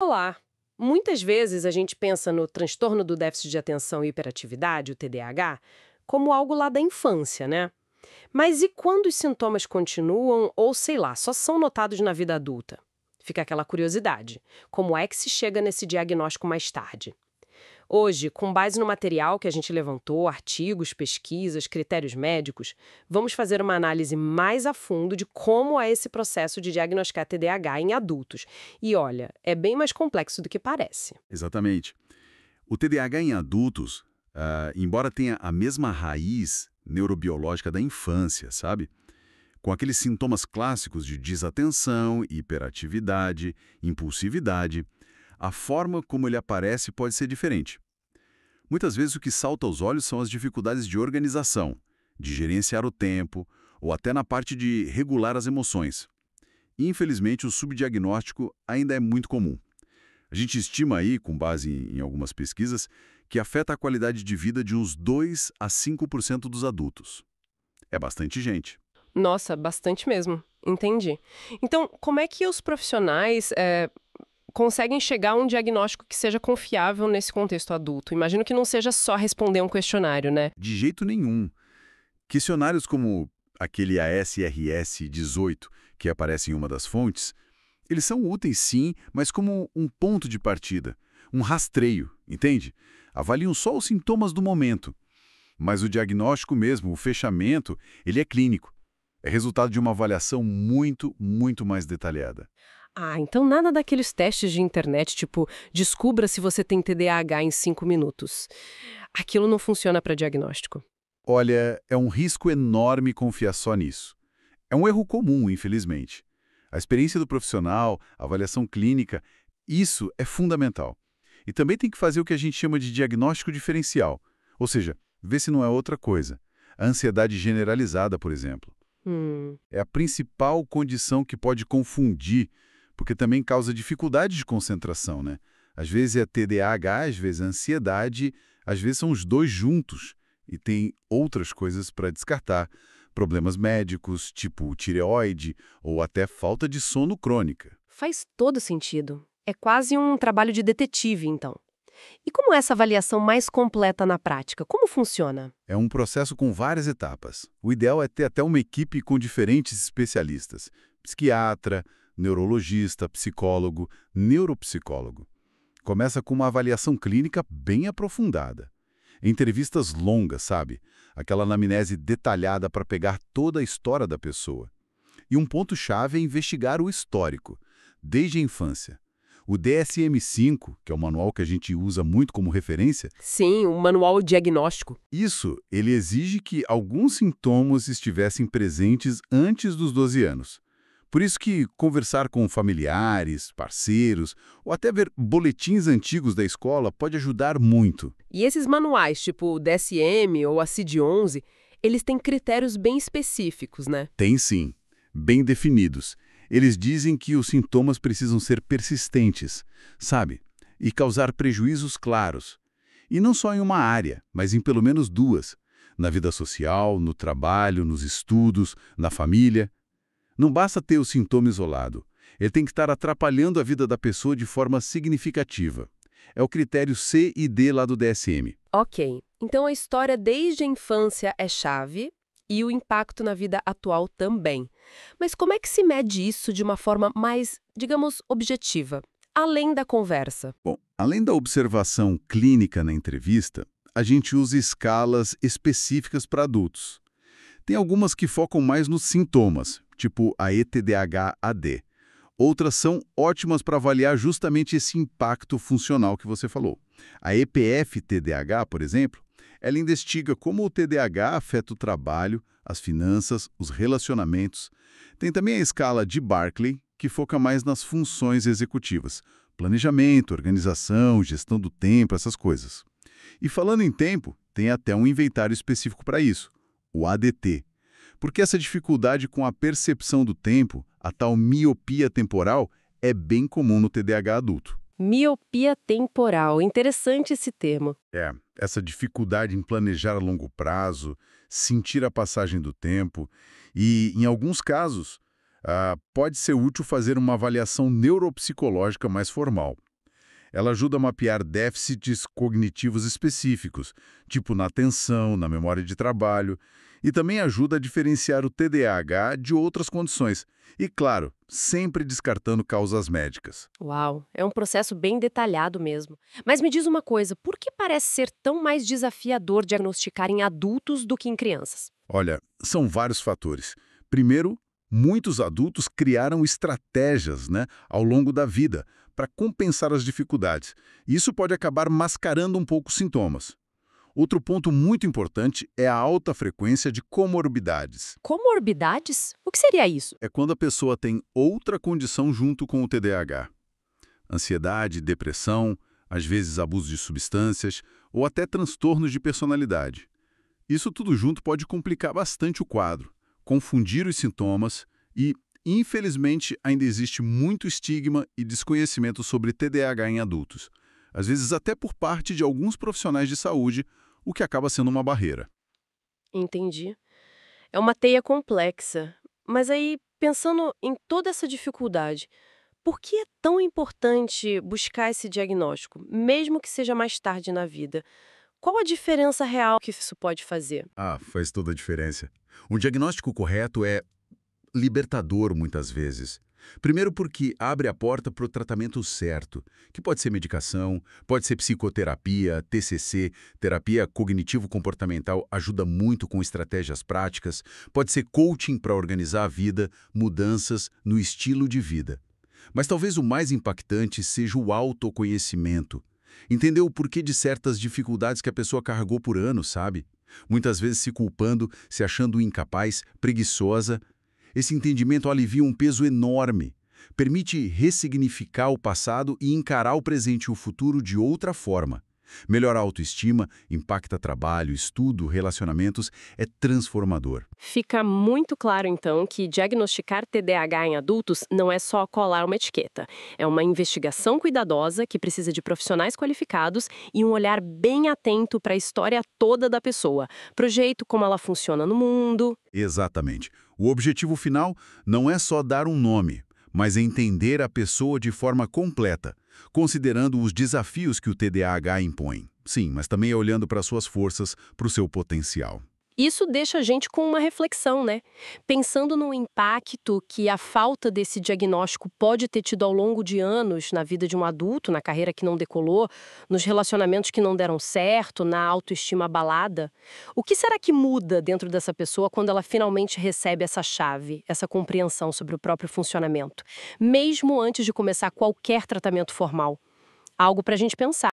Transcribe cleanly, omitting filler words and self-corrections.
Olá! Muitas vezes a gente pensa no transtorno do déficit de atenção e hiperatividade, o TDAH, como algo lá da infância, né? Mas e quando os sintomas continuam ou, sei lá, só são notados na vida adulta? Fica aquela curiosidade. Como é que se chega nesse diagnóstico mais tarde? Hoje, com base no material que a gente levantou, artigos, pesquisas, critérios médicos, vamos fazer uma análise mais a fundo de como é esse processo de diagnosticar TDAH em adultos. E olha, é bem mais complexo do que parece. Exatamente. O TDAH em adultos, embora tenha a mesma raiz neurobiológica da infância, sabe? Com aqueles sintomas clássicos de desatenção, hiperatividade, impulsividade, a forma como ele aparece pode ser diferente. Muitas vezes o que salta aos olhos são as dificuldades de organização, de gerenciar o tempo, ou até na parte de regular as emoções. Infelizmente, o subdiagnóstico ainda é muito comum. A gente estima aí, com base em algumas pesquisas, que afeta a qualidade de vida de uns 2 a 5% dos adultos. É bastante gente. Nossa, bastante mesmo. Entendi. Então, como é que os profissionais conseguem chegar a um diagnóstico que seja confiável nesse contexto adulto? Imagino que não seja só responder um questionário, né? De jeito nenhum. Questionários como aquele ASRS-18, que aparece em uma das fontes, eles são úteis sim, mas como um ponto de partida, um rastreio, entende? Avaliam só os sintomas do momento. Mas o diagnóstico mesmo, o fechamento, ele é clínico. É resultado de uma avaliação muito, muito mais detalhada. Ah, então nada daqueles testes de internet, tipo, descubra se você tem TDAH em 5 minutos. Aquilo não funciona para diagnóstico. Olha, é um risco enorme confiar só nisso. É um erro comum, infelizmente. A experiência do profissional, a avaliação clínica, isso é fundamental. E também tem que fazer o que a gente chama de diagnóstico diferencial, ou seja, ver se não é outra coisa. A ansiedade generalizada, por exemplo. Hum. É a principal condição que pode confundir, porque também causa dificuldade de concentração, né? Às vezes é TDAH, às vezes é ansiedade, às vezes são os dois juntos e tem outras coisas para descartar. Problemas médicos, tipo tireoide ou até falta de sono crônica. Faz todo sentido. É quase um trabalho de detetive, então. E como é essa avaliação mais completa na prática? Como funciona? É um processo com várias etapas. O ideal é ter até uma equipe com diferentes especialistas: psiquiatra, neurologista, psicólogo, neuropsicólogo. Começa com uma avaliação clínica bem aprofundada. Entrevistas longas, sabe? Aquela anamnese detalhada para pegar toda a história da pessoa. E um ponto-chave é investigar o histórico, desde a infância. O DSM-5, que é o manual que a gente usa muito como referência, Sim, um manual diagnóstico. ele exige que alguns sintomas estivessem presentes antes dos 12 anos. Por isso que conversar com familiares, parceiros, ou até ver boletins antigos da escola pode ajudar muito. E esses manuais, tipo o DSM ou a CID-11, eles têm critérios bem específicos, né? Tem sim, bem definidos. Eles dizem que os sintomas precisam ser persistentes, sabe? E causar prejuízos claros. E não só em uma área, mas em pelo menos duas. Na vida social, no trabalho, nos estudos, na família. Não basta ter o sintoma isolado. Ele tem que estar atrapalhando a vida da pessoa de forma significativa. É o critério C e D lá do DSM. Ok, então a história desde a infância é chave e o impacto na vida atual também. Mas como é que se mede isso de uma forma mais, digamos, objetiva, além da conversa? Bom, além da observação clínica na entrevista, a gente usa escalas específicas para adultos. Tem algumas que focam mais nos sintomas, tipo a ETDAH-AD. Outras são ótimas para avaliar justamente esse impacto funcional que você falou. A EPF-TDAH, por exemplo, ela investiga como o TDAH afeta o trabalho, as finanças, os relacionamentos. Tem também a escala de Barkley, que foca mais nas funções executivas. Planejamento, organização, gestão do tempo, essas coisas. E falando em tempo, tem até um inventário específico para isso, o ADT. Porque essa dificuldade com a percepção do tempo, a tal miopia temporal, é bem comum no TDAH adulto. Miopia temporal. Interessante esse termo. Essa dificuldade em planejar a longo prazo, sentir a passagem do tempo e, em alguns casos, pode ser útil fazer uma avaliação neuropsicológica mais formal. Ela ajuda a mapear déficits cognitivos específicos, tipo na atenção, na memória de trabalho, e também ajuda a diferenciar o TDAH de outras condições. E, claro, sempre descartando causas médicas. Uau, é um processo bem detalhado mesmo. Mas me diz uma coisa, por que parece ser tão mais desafiador diagnosticar em adultos do que em crianças? Olha, são vários fatores. Primeiro, muitos adultos criaram estratégias, ao longo da vida para compensar as dificuldades. E isso pode acabar mascarando um pouco os sintomas. Outro ponto muito importante é a alta frequência de comorbidades. Comorbidades? O que seria isso? É quando a pessoa tem outra condição junto com o TDAH. Ansiedade, depressão, às vezes abuso de substâncias ou até transtornos de personalidade. Isso tudo junto pode complicar bastante o quadro, confundir os sintomas e, infelizmente, ainda existe muito estigma e desconhecimento sobre TDAH em adultos, às vezes até por parte de alguns profissionais de saúde, o que acaba sendo uma barreira. Entendi. É uma teia complexa. Mas aí, pensando em toda essa dificuldade, por que é tão importante buscar esse diagnóstico, mesmo que seja mais tarde na vida? Qual a diferença real que isso pode fazer? Ah, faz toda a diferença. Um diagnóstico correto é libertador muitas vezes. Primeiro porque abre a porta para o tratamento certo, que pode ser medicação, pode ser psicoterapia, TCC, terapia cognitivo-comportamental ajuda muito com estratégias práticas, pode ser coaching para organizar a vida, mudanças no estilo de vida. Mas talvez o mais impactante seja o autoconhecimento. Entender o porquê de certas dificuldades que a pessoa carregou por anos, sabe? Muitas vezes se culpando, se achando incapaz, preguiçosa. Esse entendimento alivia um peso enorme. Permite ressignificar o passado e encarar o presente e o futuro de outra forma. Melhora a autoestima, impacta trabalho, estudo, relacionamentos, é transformador. Fica muito claro, então, que diagnosticar TDAH em adultos não é só colar uma etiqueta. É uma investigação cuidadosa que precisa de profissionais qualificados e um olhar bem atento para a história toda da pessoa, para o jeito como ela funciona no mundo. Exatamente. O objetivo final não é só dar um nome, mas é entender a pessoa de forma completa, considerando os desafios que o TDAH impõe. Sim, mas também olhando para suas forças, para o seu potencial. Isso deixa a gente com uma reflexão, né? Pensando no impacto que a falta desse diagnóstico pode ter tido ao longo de anos na vida de um adulto, na carreira que não decolou, nos relacionamentos que não deram certo, na autoestima abalada. O que será que muda dentro dessa pessoa quando ela finalmente recebe essa chave, essa compreensão sobre o próprio funcionamento, mesmo antes de começar qualquer tratamento formal? Algo para a gente pensar.